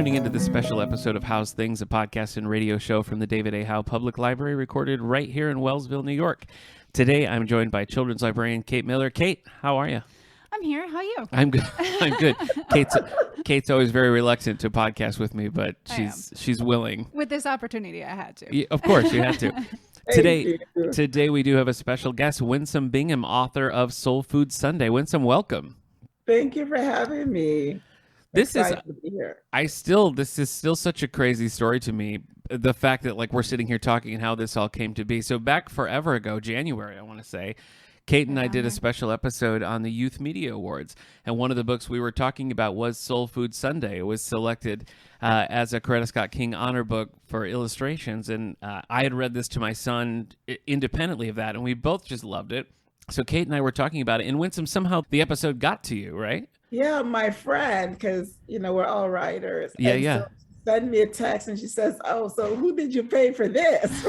tuning into this special episode of Howe's Things, a podcast and radio show from the David A. Howe Public Library, recorded right here in Wellsville, New York. Today, I'm joined by children's librarian Kate Miller. Kate, how are you? I'm here. How are you? I'm good. I'm good. Kate's always very reluctant to podcast with me, but she's willing. With this opportunity, I had to. Yeah, of course, you had to. Today we do have a special guest, Winsome Bingham, author of Soul Food Sunday. Winsome, welcome. Thank you for having me. This is still such a crazy story to me. The fact that we're sitting here talking and how this all came to be. So back forever ago, January, I want to say, Kate and I did a special episode on the Youth Media Awards, and one of the books we were talking about was Soul Food Sunday. It was selected as a Coretta Scott King honor book for illustrations, and I had read this to my son independently of that, and we both just loved it. So Kate and I were talking about it, and Winsome, somehow the episode got to you, right? Yeah, my friend, because, we're all writers. Yeah, and yeah. So she sent me a text, and she says, oh, so who did you pay for this?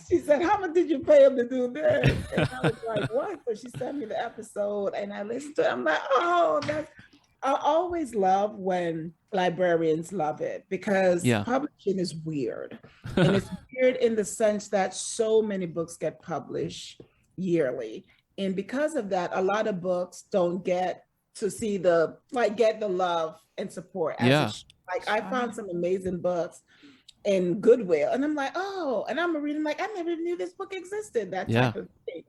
She said, how much did you pay him to do this? And I was like, what? So she sent me the episode, and I listened to it. I'm like, I always love when librarians love it, because publishing is weird. And it's weird in the sense that so many books get published yearly. And because of that, a lot of books don't get to see get the love and support. I found some amazing books in Goodwill, and I'm like, oh, and I'm reading I never even knew this book existed, that type of thing.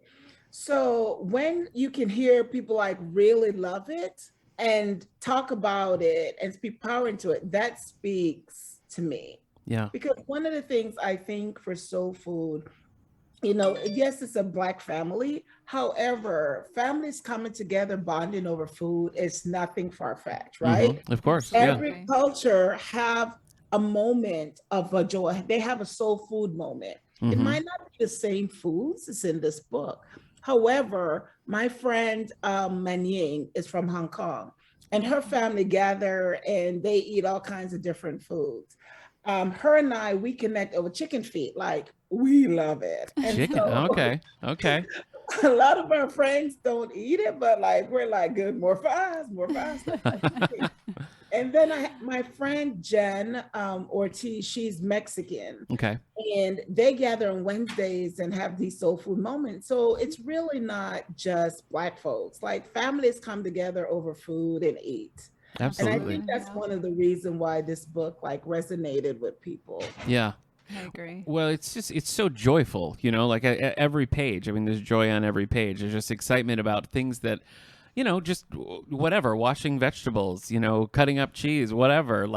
So when you can hear people really love it and talk about it and speak power into it, that speaks to me. Yeah. Because one of the things I think for soul food, yes, it's a Black family. However, families coming together, bonding over food is nothing far-fetched, right? Mm-hmm. Of course. Every culture have a moment of a joy. They have a soul food moment. Mm-hmm. It might not be the same foods as in this book. However, my friend Manying is from Hong Kong, and her family gather and they eat all kinds of different foods. Her and I, we connect over chicken feet. We love it. And chicken, okay. A lot of our friends don't eat it, but we're good, more fries. And then my friend Jen Ortiz, she's Mexican. Okay. And they gather on Wednesdays and have these soul food moments. So it's really not just Black folks. Families come together over food and eat. Absolutely. And I think that's one of the reasons why this book resonated with people. Yeah. I agree. Well, it's so joyful, every page. I mean, there's joy on every page. There's just excitement about things that, just whatever, washing vegetables, cutting up cheese, whatever.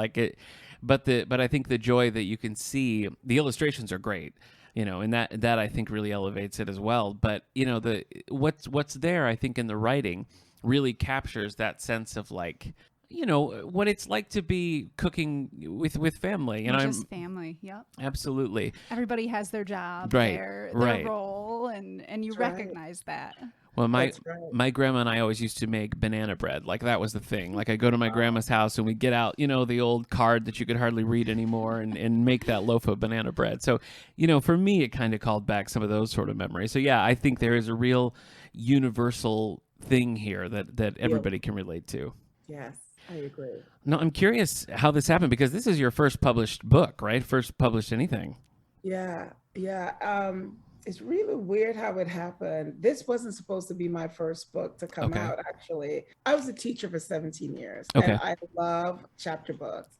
But I think the joy that you can see, the illustrations are great, and that I think really elevates it as well. But what's there, I think, in the writing really captures that sense of what it's like to be cooking with family. Just family, yep. Absolutely. Everybody has their job, right, their right. role, and you recognize that. Well, my grandma and I always used to make banana bread. That was the thing. I'd go to my grandma's house and we'd get out, the old card that you could hardly read anymore and make that loaf of banana bread. So, for me, it kind of called back some of those sort of memories. So, yeah, I think there is a real universal thing here that everybody can relate to. Yes, I agree. No, I'm curious how this happened, because this is your first published book, right? First published anything. Yeah. It's really weird how it happened. This wasn't supposed to be my first book to come out, actually. I was a teacher for 17 years, and I love chapter books.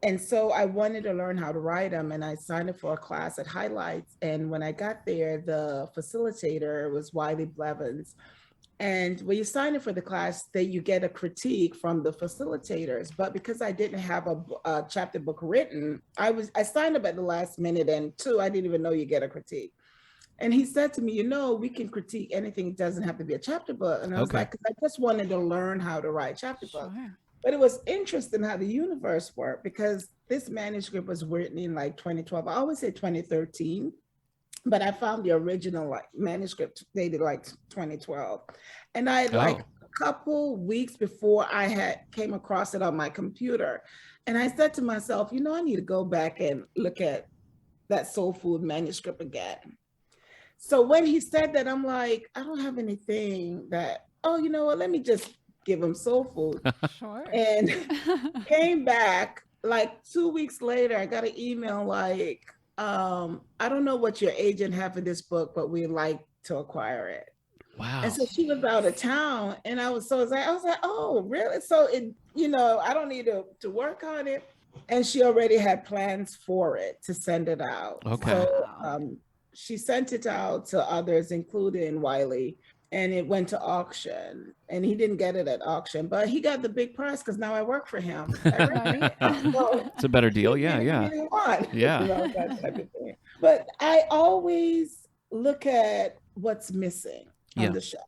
And so I wanted to learn how to write them, and I signed up for a class at Highlights. And when I got there, the facilitator was Wiley Blevins. And when you sign up for the class, you get a critique from the facilitators. But because I didn't have a chapter book written, I signed up at the last minute, and I didn't even know you get a critique. And he said to me, we can critique anything. It doesn't have to be a chapter book. And I was because I just wanted to learn how to write chapter books. But it was interesting how the universe worked, because this manuscript was written in 2012. I always say 2013. But I found the original manuscript dated 2012. And I a couple weeks before I came across it on my computer. And I said to myself, I need to go back and look at that soul food manuscript again. So when he said that, I'm like, I don't have anything that, let me just give him soul food. Sure. And came back like 2 weeks later, I got an email like, I don't know what your agent have for this book, but we'd like to acquire it. Wow. And so she was out of town, and I was like, oh, really? So it, I don't need to work on it. And she already had plans for it to send it out. Okay. So she sent it out to others, including Wiley, and it went to auction. And he didn't get it at auction, but he got the big price because now I work for him. Right. So It's a better deal. Yeah, yeah. really want, Yeah. that type of thing. But I always look at what's missing on the shelf.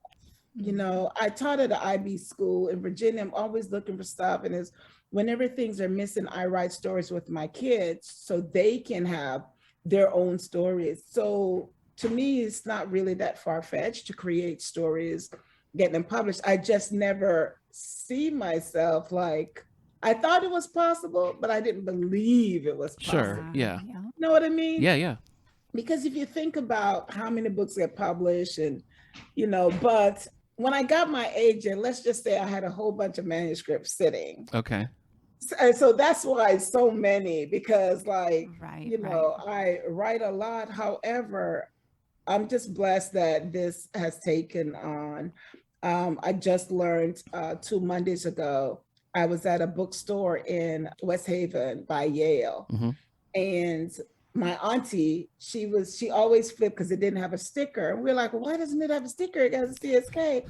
I taught at an IB school in Virginia. I'm always looking for stuff. And whenever things are missing, I write stories with my kids so they can have their own stories. So to me, it's not really that far-fetched to create stories, get them published. I just never see myself like, I thought it was possible, but I didn't believe it was possible. Sure. Yeah. You know what I mean? Yeah, yeah. Because if you think about how many books get published and, but when I got my agent, let's just say I had a whole bunch of manuscripts sitting. Okay. So that's why so many, because Right. I write a lot. However, I'm just blessed that this has taken on. I just learned 2 Mondays ago, I was at a bookstore in West Haven by Yale. And my auntie, she always flipped because it didn't have a sticker. And we're like, well, why doesn't it have a sticker? It has a CSK.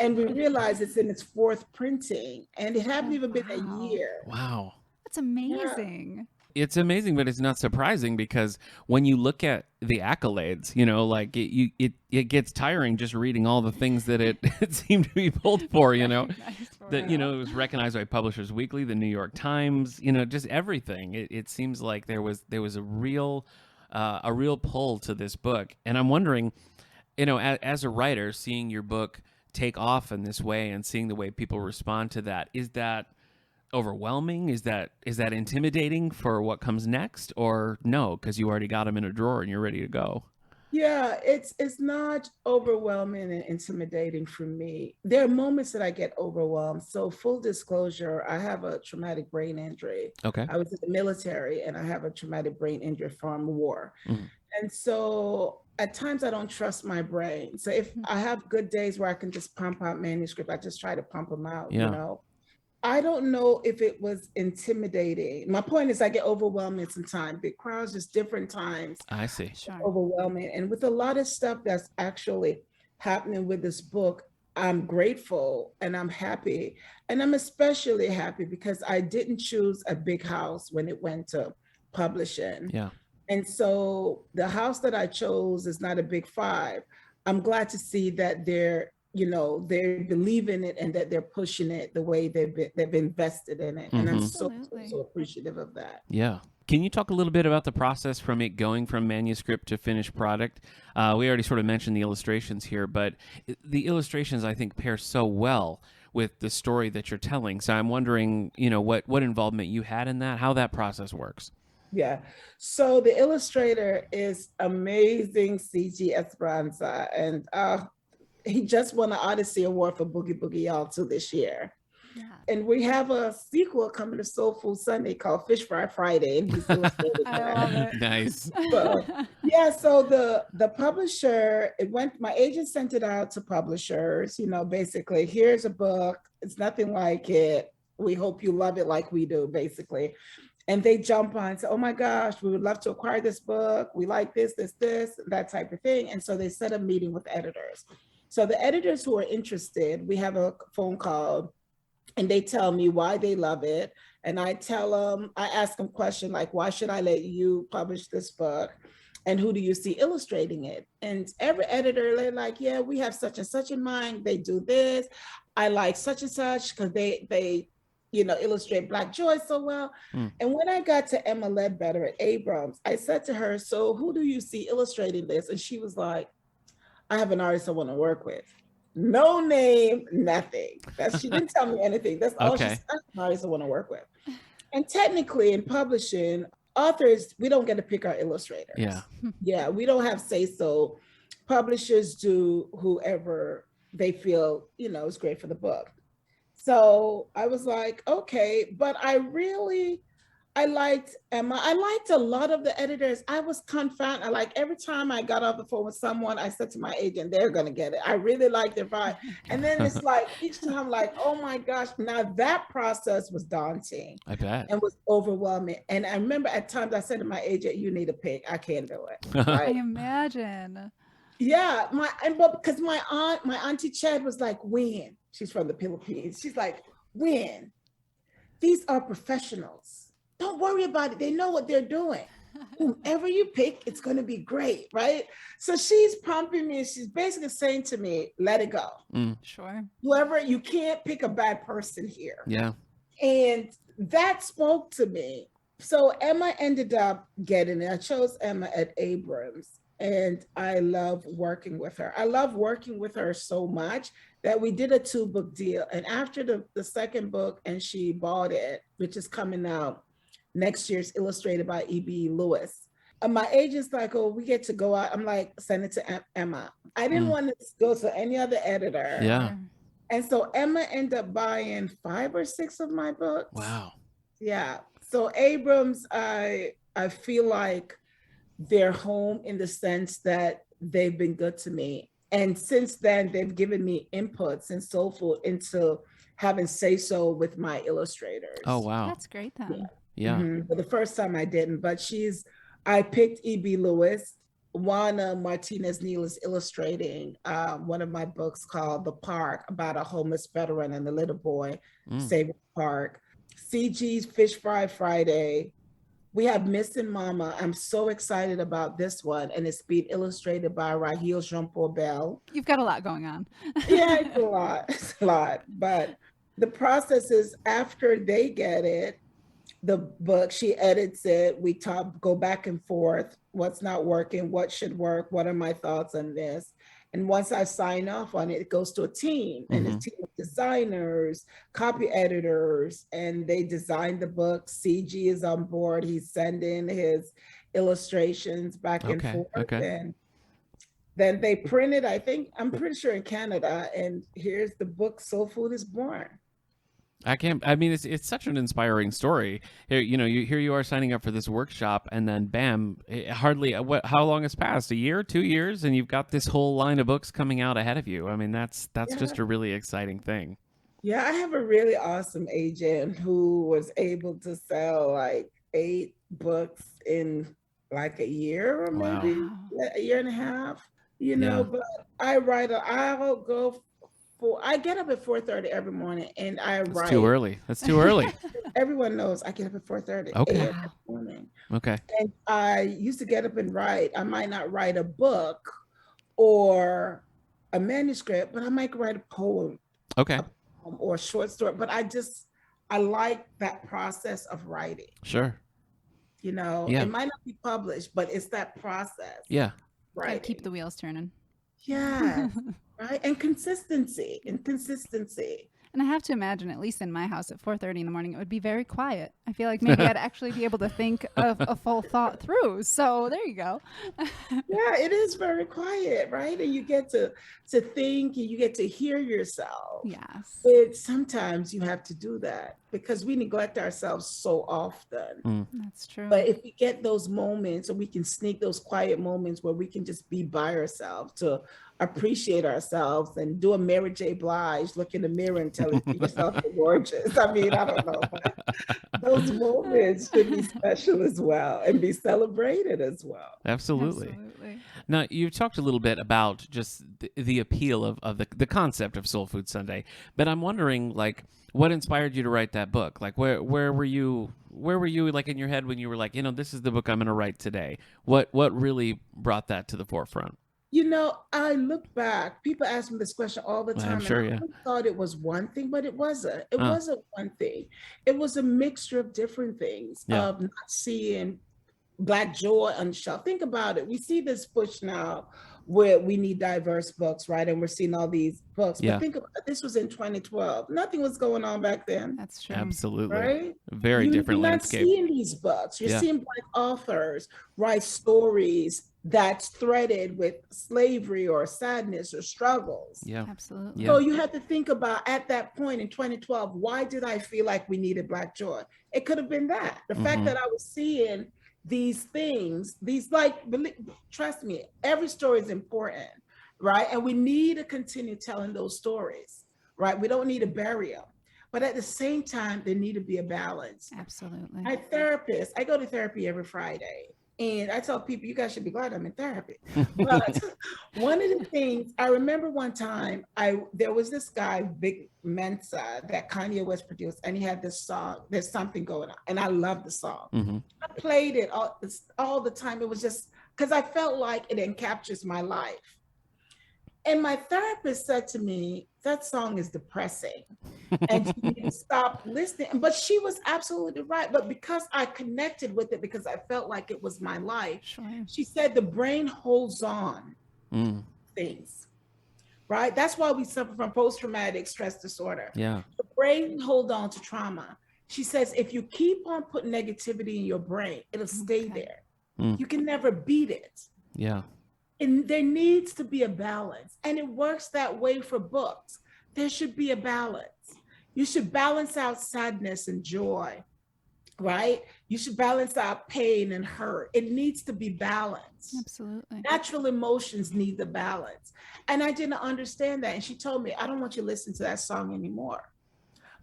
And we realized it's in its 4th printing, and it hadn't even been a year. Wow. That's amazing. It's amazing, but it's not surprising because when you look at the accolades, like it gets tiring just reading all the things that it seemed to be pulled for, that, it was recognized by Publishers Weekly, the New York Times, just everything. It seems like there was a real pull to this book. And I'm wondering, as a writer, seeing your book take off in this way and seeing the way people respond to that, is that overwhelming? Is that intimidating for what comes next, or no, because you already got them in a drawer and you're ready to go? Yeah, it's not overwhelming and intimidating for me. There are moments that I get overwhelmed. So full disclosure, I have a traumatic brain injury. Okay. I was in the military and I have a traumatic brain injury from war. And so at times I don't trust my brain. So if I have good days where I can just pump out manuscript, I just try to pump them out, I don't know if it was intimidating. My point is I get overwhelmed sometimes. Big crowds, just different times. I see. Sure. Overwhelming. And with a lot of stuff that's actually happening with this book, I'm grateful and I'm happy. And I'm especially happy because I didn't choose a big house when it went to publishing. Yeah. And so the house that I chose is not a big 5. I'm glad to see that they're believe in it and that they're pushing it the way they've invested in it. And I'm so appreciative of that. Yeah. Can you talk a little bit about the process from it going from manuscript to finished product? We already sort of mentioned the illustrations here, but the illustrations, I think, pair so well with the story that you're telling. So I'm wondering, what involvement you had in that, how that process works. Yeah. So the illustrator is amazing, C.G. Esperanza. And he just won the Odyssey Award for Boogie Boogie Y'all 2 this year. Yeah. And we have a sequel coming to Soul Food Sunday called Fish Fry Friday. And he's illustrated I love it. Nice. So the publisher, my agent sent it out to publishers, basically, here's a book. It's nothing like it. We hope you love it like we do, basically. And they jump on and say, oh my gosh, we would love to acquire this book. We like this, that type of thing. And so they set a meeting with editors. So the editors who are interested, we have a phone call and they tell me why they love it. And I ask them questions like, why should I let you publish this book? And who do you see illustrating it? And every editor, they're like, yeah, we have such and such in mind. They do this. I like such and such because they illustrate Black joy so well. And when I got to Emma Ledbetter at Abrams, I said to her, so who do you see illustrating this? And she was like, I have an artist I want to work with. No name, nothing. She didn't tell me anything. That's all she said. I have an artist I want to work with. And technically in publishing, authors, we don't get to pick our illustrators. Yeah, we don't have say so. Publishers do whoever they feel, is great for the book. So I was like, okay, but I liked Emma. I liked a lot of the editors. I was confounded. Like every time I got off the phone with someone, I said to my agent, they're going to get it. I really liked their vibe. And then it's like each time, like, oh my gosh, now that process was daunting. I bet. And was overwhelming. And I remember at times I said to my agent, you need a pick. I can't do it. I Right. imagine. Yeah. Because my auntie Chad was like, when? She's from the Philippines. She's like, when? These are professionals. Don't worry about it. They know what they're doing. Whomever you pick, it's going to be great, right? So she's pumping me. She's basically saying to me, let it go. Sure. Whoever, you can't pick a bad person here. Yeah. And that spoke to me. So Emma ended up getting it. I chose Emma at Abrams, and I love working with her. I love working with her so much that we did a 2-book deal. And after the second book, and she bought it, which is coming out next year, is illustrated by E.B. Lewis. And my agent's like, oh, we get to go out. I'm like, send it to Emma. I didn't want to go to any other editor. Yeah. And so Emma ended up buying 5 or 6 of my books. Wow. Yeah. So Abrams, I feel like they're home in the sense that they've been good to me. And since then, they've given me inputs and Soul Food into having say-so with my illustrators. Oh, wow. That's great then. Yeah. But the first time I didn't, but I picked E.B. Lewis. Juana Martinez Neal is illustrating one of my books called The Park, about a homeless veteran and a little boy saving the park. CG's Fish Fry Friday. We have Missing Mama. I'm so excited about this one, and it's being illustrated by Raheel Jean-Paul Bell. You've got a lot going on. Yeah, it's a lot. It's a lot. But the process is after they get it, the book, she edits it. We go back and forth. What's not working? What should work? What are my thoughts on this? And once I sign off on it, it goes to a team, and a team of designers, copy editors, and they design the book. CG is on board. He's sending his illustrations back and forth. And then they print it, I'm pretty sure in Canada, and here's the book, Soul Food is born. It's such an inspiring story. Here you are signing up for this workshop, and then bam, how long has passed? A year, 2 years, and you've got this whole line of books coming out ahead of you. I mean, that's just a really exciting thing. Yeah, I have a really awesome agent who was able to sell like 8 books in like a year, or maybe a year and a half, but I get up at 4:30 every morning, and I write. That's too early. That's too early. Everyone knows I get up at 4:30 Okay. a.m. every morning. Okay. And I used to get up and write. I might not write a book or a manuscript, but I might write a poem. Okay. Or a short story. But I like that process of writing. Sure. It might not be published, but it's that process. Yeah. Right. Keep the wheels turning. Yeah. Right. And consistency. And I have to imagine, at least in my house at 4:30 in the morning, it would be very quiet. I feel like maybe I'd actually be able to think of a full thought through. So there you go. Yeah, it is very quiet, right? And you get to think, and you get to hear yourself. Yes. But sometimes you have to do that because we neglect ourselves so often. That's true. But if we get those moments, or we can sneak those quiet moments where we can just be by ourselves, to appreciate ourselves, and do a Mary J. Blige, look in the mirror and tell yourself you're gorgeous. I mean, I don't know. But those moments should be special as well, and be celebrated as well. Absolutely. Now, you've talked a little bit about just the appeal of the concept of Soul Food Sunday, but I'm wondering, like, what inspired you to write that book? Like, where were you like in your head when you were like, this is the book I'm going to write today? What really brought that to the forefront? I look back, people ask me this question all the time. I'm sure, and I thought it was one thing, but it wasn't. It wasn't one thing. It was a mixture of different things, of not seeing Black joy on the shelf. Think about it. We see this push now where we need diverse books, right? And we're seeing all these books. But think about it, this was in 2012. Nothing was going on back then. That's true. Absolutely. Right? Very different landscape. You're not seeing these books. You're seeing Black authors write stories that's threaded with slavery or sadness or struggles. Yeah. Absolutely. So you have to think about, at that point in 2012, why did I feel like we needed Black joy? It could have been that. The fact that I was seeing these things, trust me, every story is important, right? And we need to continue telling those stories, right? We don't need to bury them. But at the same time, there need to be a balance. Absolutely. My therapist, I go to therapy every Friday. And I tell people, you guys should be glad I'm in therapy. But one of the things, I remember one time, there was this guy, Vic Mensa, that Kanye West produced, and he had this song, There's Something Going On. And I love the song. I played it all the time. It was just, because I felt like it encaptures my life. And my therapist said to me, that song is depressing and you need to stop listening. But she was absolutely right. But because I connected with it, because I felt like it was my life, she said the brain holds on things, right? That's why we suffer from post-traumatic stress disorder. Yeah. The brain hold on to trauma. She says, if you keep on putting negativity in your brain, it'll stay there. You can never beat it. Yeah. And there needs to be a balance. And it works that way for books. There should be a balance. You should balance out sadness and joy, right? You should balance out pain and hurt. It needs to be balanced. Absolutely. Natural emotions need the balance. And I didn't understand that. And she told me, I don't want you to listen to that song anymore.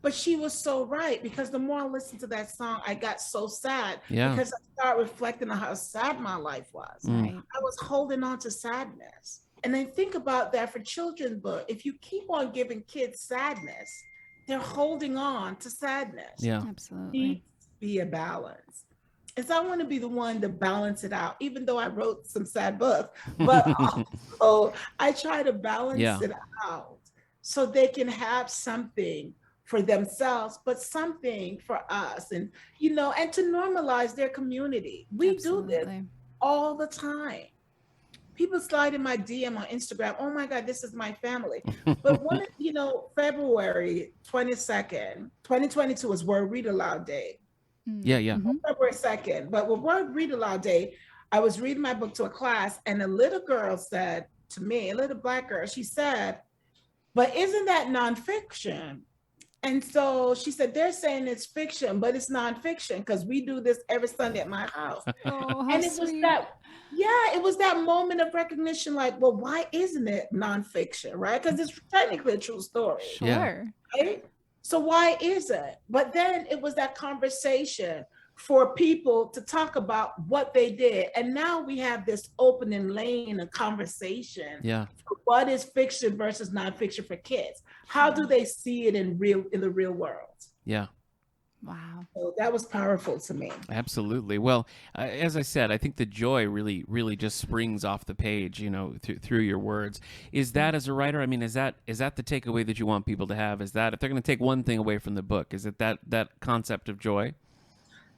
But she was so right, because the more I listened to that song, I got so sad because I started reflecting on how sad my life was. Right. I was holding on to sadness. And then think about that for children's book. If you keep on giving kids sadness, they're holding on to sadness. Yeah. Absolutely. Needs to be a balance. And so I want to be the one to balance it out, even though I wrote some sad books, but also I try to balance it out so they can have something for themselves, but something for us, and and to normalize their community. We do this all the time. People slide in my DM on Instagram, oh my God, this is my family. But one, February 22nd, 2022 is World Read Aloud Day. February 2nd. But with World Read Aloud Day, I was reading my book to a class, and a little girl said to me, a little Black girl, she said, but isn't that nonfiction? And so she said, they're saying it's fiction, but it's nonfiction, because we do this every Sunday at my house. And it was it was that moment of recognition, like, well, why isn't it nonfiction, right? Because it's technically a true story. Sure. Right? So why is it? But then it was that conversation for people to talk about what they did. And now we have this opening lane of conversation. For what is fiction versus nonfiction for kids? How do they see it in the real world? Yeah. Wow. So that was powerful to me. Absolutely. Well, as I said, I think the joy really, really just springs off the page, through your words. Is that, as a writer, I mean, is that the takeaway that you want people to have? Is that, if they're going to take one thing away from the book, is it that concept of joy?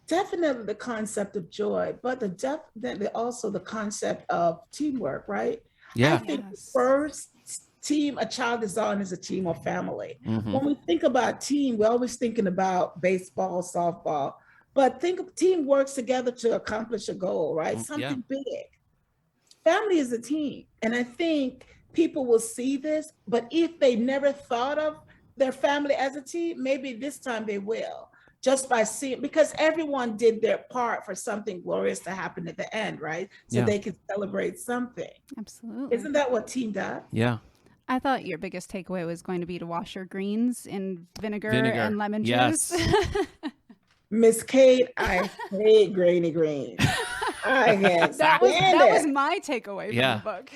Definitely the concept of joy, but definitely also the concept of teamwork, right? Yeah. I think the first team a child is on is a team or family. When we think about team, we're always thinking about baseball, softball, but think of team works together to accomplish a goal, right? Something big. Family is a team. And I think people will see this, but if they never thought of their family as a team, maybe this time they will. Just by seeing, because everyone did their part for something glorious to happen at the end, right? So they can celebrate something. Absolutely. Isn't that what team does? Yeah. I thought your biggest takeaway was going to be to wash your greens in vinegar. And lemon juice. Miss Kate, I hate grainy greens. I can't that was my takeaway from the book.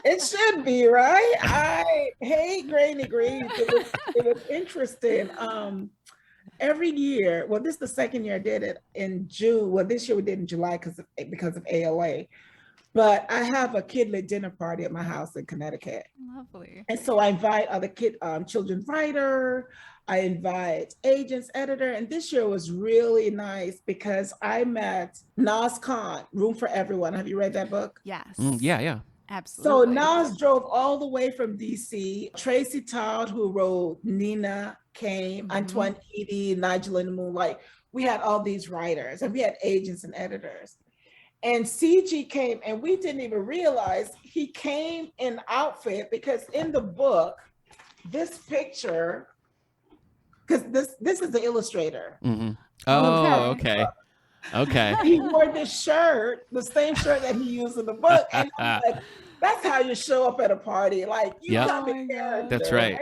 It should be, right? I hate grainy greens. It was interesting. Every year, well, this is the second year I did it in June. Well, this year we did in July because of ALA. But I have a kidlit dinner party at my house in Connecticut. Lovely. And so I invite other children's writer, I invite agents, editor. And this year was really nice because I met Naz Khan, Room for Everyone. Have you read that book? Yes. Yeah. Absolutely. So Naz drove all the way from DC. Tracy Todd, who wrote Nina, came, Antoine Eady, Nigel in the Moonlight. We had all these writers and we had agents and editors. And CG came, and we didn't even realize he came in outfit, because in the book, this picture, because this is the illustrator. Mm-hmm. Oh, okay. Okay. He wore this shirt, the same shirt that he used in the book. And I'm like, that's how you show up at a party. Like, you got the character. That's right.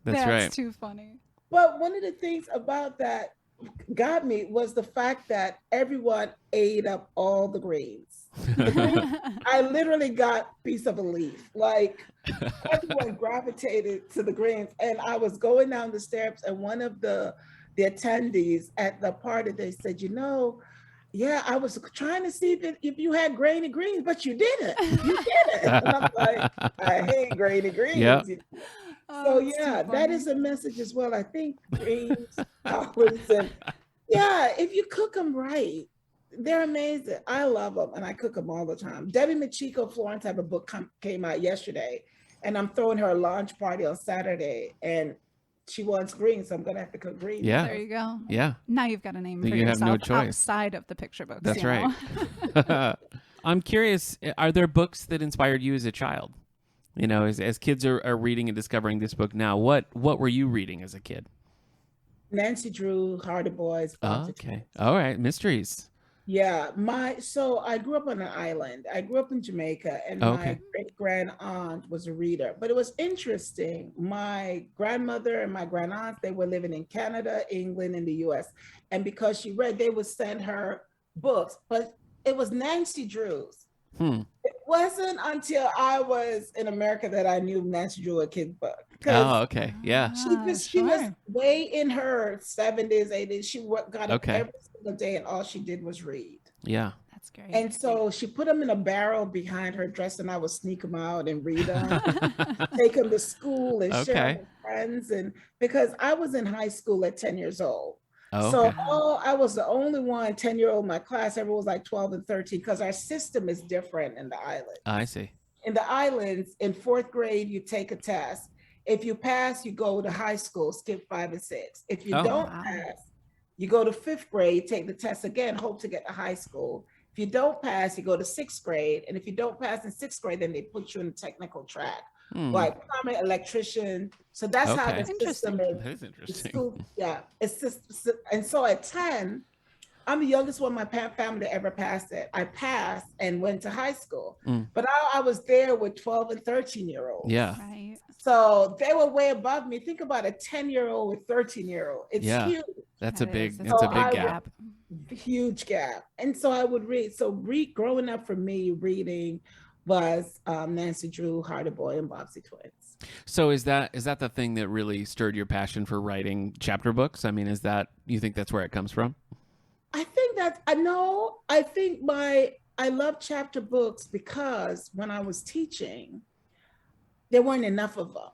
That's right. Too funny. But one of the things about that got me was the fact that everyone ate up all the greens. I literally got a piece of a leaf. Like, everyone gravitated to the greens. And I was going down the steps, and one of the attendees at the party, they said, yeah, I was trying to see if you had grainy greens, but you didn't. You didn't. And I'm like, I hate grainy greens. Yep. So yeah, that is a message as well. I think greens, collards, and if you cook them right, they're amazing. I love them, and I cook them all the time. Debbie Machiko Florence have a book came out yesterday, and I'm throwing her a launch party on Saturday, and she wants greens, so I'm gonna have to cook greens. Yeah. There you go. Yeah. Now you've got a name for You yourself have no choice. outside of the picture books. That's right. I'm curious, are there books that inspired you as a child? As kids are reading and discovering this book now, what were you reading as a kid? Nancy Drew, Hardy Boys. Okay. All right. Mysteries. Yeah, so I grew up on an island. I grew up in Jamaica, and my great-grand aunt was a reader. But it was interesting. My grandmother and my grand-aunts, they were living in Canada, England, and the US. And because she read, they would send her books. But it was Nancy Drew's. It wasn't until I was in America that I knew Nancy Drew a kid book. Oh, okay. Yeah. She was way in her 70s, 80s. She got up every single day, and all she did was read. Yeah. That's great. And so she put them in a barrel behind her dress, and I would sneak them out and read them, take them to school and share them with friends. And because I was in high school at 10 years old. So I was the only 10-year-old in my class. Everyone was like 12 and 13, because our system is different in the island. I see. In the islands, in 4th grade, you take a test. If you pass, you go to high school, skip 5 and 6. If you don't pass, you go to 5th grade, take the test again, hope to get to high school. If you don't pass, you go to 6th grade. And if you don't pass in 6th grade, then they put you in a technical track, like plumber, electrician. So that's how the system is. That is interesting. School, it's just, and so at 10, I'm the youngest one in my family to ever pass it. I passed and went to high school, but I was there with 12 and 13-year-olds. Yeah. Right. So they were way above me. Think about a 10-year-old with 13-year-old. It's huge. That's a big gap. Huge gap. And so I would read. So growing up for me, reading was Nancy Drew, Hardy Boy, and Bobbsey Twins. So is that the thing that really stirred your passion for writing chapter books? I mean, you think that's where it comes from? I think I love chapter books because when I was teaching, there weren't enough of them.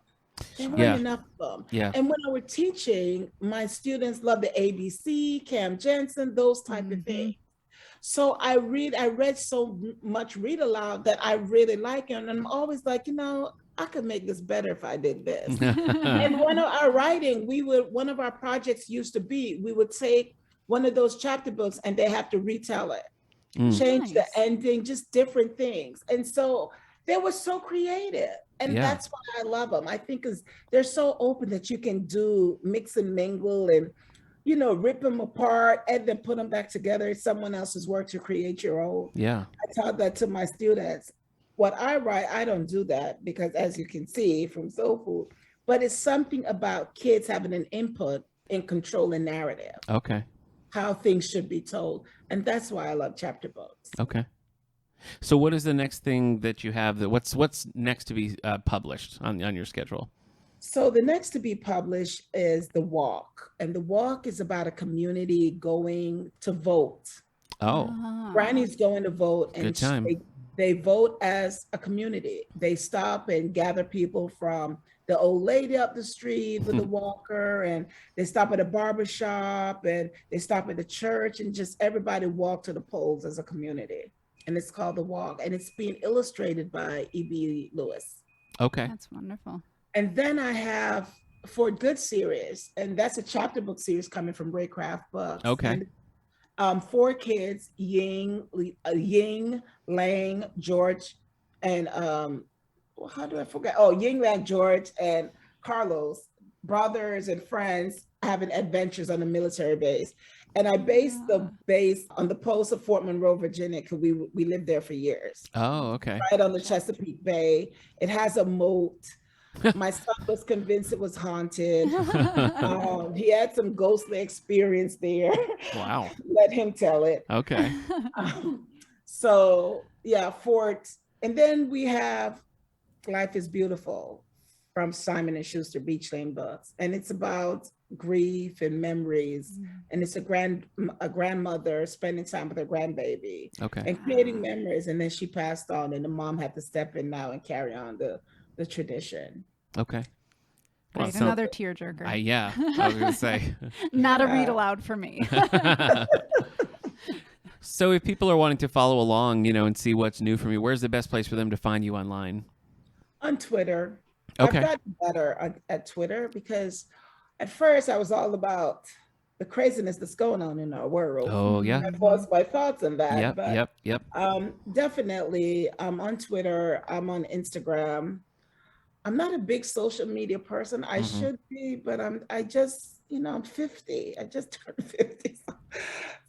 There weren't enough of them. Yeah. And when I was teaching, my students loved the ABC, Cam Jensen, those type of things. So I read so much read aloud that I really like it. And I'm always like, I could make this better if I did this. And one of our writing, one of our projects used to be, we would take one of those chapter books and they have to retell it, change the ending, just different things. And so they were so creative. And that's why I love them. I think they're so open that you can do mix and mingle and, rip them apart and then put them back together. It's someone else's work to create your own. Yeah. I taught that to my students. What I write, I don't do that because, as you can see from Soul Food, but it's something about kids having an input in controlling narrative. Okay. How things should be told. And that's why I love chapter books. Okay. So what is the next thing that you have? What's next to be published on your schedule? So the next to be published is The Walk. And The Walk is about a community going to vote. Oh. Granny's going to vote. And good time. They vote as a community. They stop and gather people from the old lady up the street with the walker, and they stop at a barber shop, and they stop at the church, and just everybody walk to the polls as a community. And it's called The Walk, and it's being illustrated by E.B. Lewis. Okay. That's wonderful. And then I have For Good series, and that's a chapter book series coming from Raycraft Books. Okay. And 4 kids, Ying, Lang, George, and how do I forget? Oh, Ying, Lang, George, and Carlos, brothers and friends having adventures on the military base. And I based the base on the post of Fort Monroe, Virginia, because we lived there for years. Oh, okay. Right on the Chesapeake Bay. It has a moat. My son was convinced it was haunted. He had some ghostly experience there. Wow. Let him tell it. Okay. So yeah, Fort. And then we have Life is Beautiful from Simon & Schuster Beach Lane Books. And it's about grief and memories. And it's a grandmother spending time with her grandbaby. Okay. And creating memories. And then she passed on and the mom had to step in now and carry on the tradition. Okay. Well, right, another tearjerker. Yeah, I was going to say. Not a read aloud for me. So if people are wanting to follow along, and see what's new from you, where's the best place for them to find you online? On Twitter. Okay. I've gotten better at Twitter because at first I was all about the craziness that's going on in our world. Oh, yeah. I voiced my thoughts on that. Yep. Definitely, I'm on Twitter. I'm on Instagram. I'm not a big social media person. I should be, but I'm 50. I just turned 50.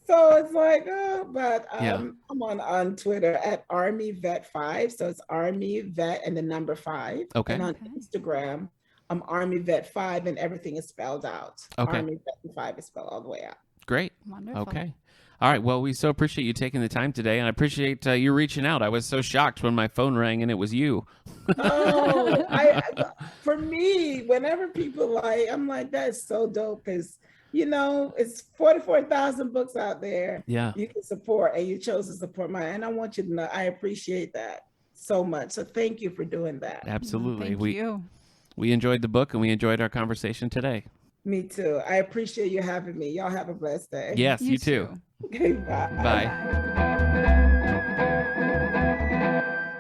So it's like, I'm on Twitter at Army Vet 5. So it's Army Vet and the number 5. Okay. And on Instagram, I'm Army Vet 5 and everything is spelled out. Okay. Army Vet 5 is spelled all the way out. Great. Wonderful. Okay. All right. Well, we so appreciate you taking the time today, and I appreciate you reaching out. I was so shocked when my phone rang and it was you. Oh, for me, whenever people I'm like, that is so dope because, it's 44,000 books out there. Yeah. You can support, and you chose to support mine. And I want you to know, I appreciate that so much. So thank you for doing that. Absolutely. Thank you. We enjoyed the book and we enjoyed our conversation today. Me too. I appreciate you having me. Y'all have a blessed day. Yes, you too. Okay, bye. Bye.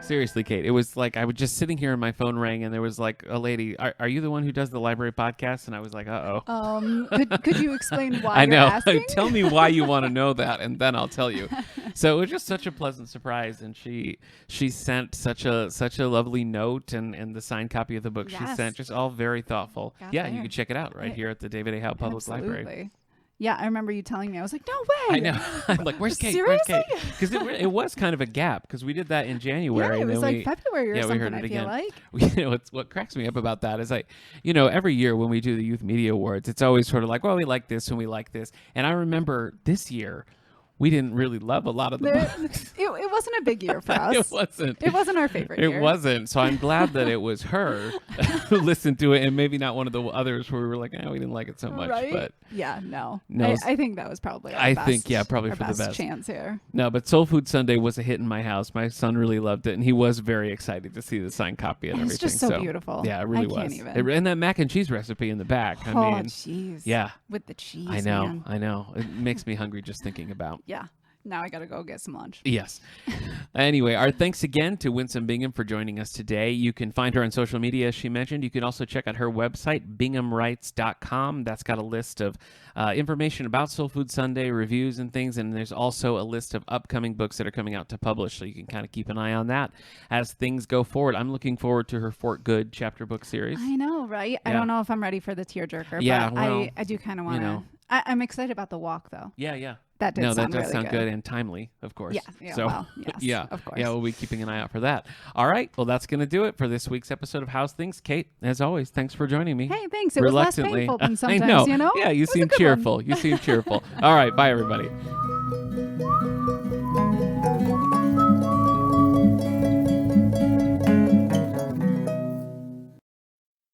Seriously, Kate, it was like I was just sitting here and my phone rang and there was like a lady. Are you the one who does the library podcast? And I was like, uh-oh. Could you explain why I know. you're asking? Tell me why you want to know that, and then I'll tell you. So it was just such a pleasant surprise, and she sent such a lovely note and the signed copy of the book she sent, just all very thoughtful. You can check it out right here at the David A. Howe Public Library. Yeah, I remember you telling me. I was like, no way. I know. I'm like, where's Kate? Seriously? Where's Kate? Because it was kind of a gap because we did that in January. Yeah, it was and like February or something, we heard it I feel again. like. What cracks me up about that is every year when we do the Youth Media Awards, it's always sort of like, well, we like this and we like this. And I remember this year, we didn't really love a lot of the books. It wasn't a big year for us. It wasn't. It wasn't our favorite year. It wasn't. So I'm glad that it was her who listened to it and maybe not one of the others where we were like, we didn't like it so much. Right? But yeah, no. I think that was probably our best, probably our for the best chance here. No, but Soul Food Sunday was a hit in my house. My son really loved it, and he was very excited to see the signed copy and everything. It's just so beautiful. Yeah, it really was. Can't even. And that mac and cheese recipe in the back. Cheese. Yeah. With the cheese. I know. Man. I know. It makes me hungry just thinking about. Yeah. Now I got to go get some lunch. Yes. Anyway, our thanks again to Winsome Bingham for joining us today. You can find her on social media, as she mentioned. You can also check out her website, binghamwrites.com. That's got a list of information about Soul Food Sunday, reviews and things, and there's also a list of upcoming books that are coming out to publish, so you can kind of keep an eye on that as things go forward. I'm looking forward to her Fort Good chapter book series. I know, right? Yeah. I don't know if I'm ready for the tearjerker, but I do kind of want to. I'm excited about the walk, though. Yeah. That does sound good and timely, of course. Yeah. So, well, yes, of course. Yeah, we'll be keeping an eye out for that. All right. Well, that's going to do it for this week's episode of How's Things. Kate, as always, thanks for joining me. Hey, thanks. It was less painful than sometimes, I know. Yeah, you seem cheerful. You seem cheerful. All right. Bye, everybody.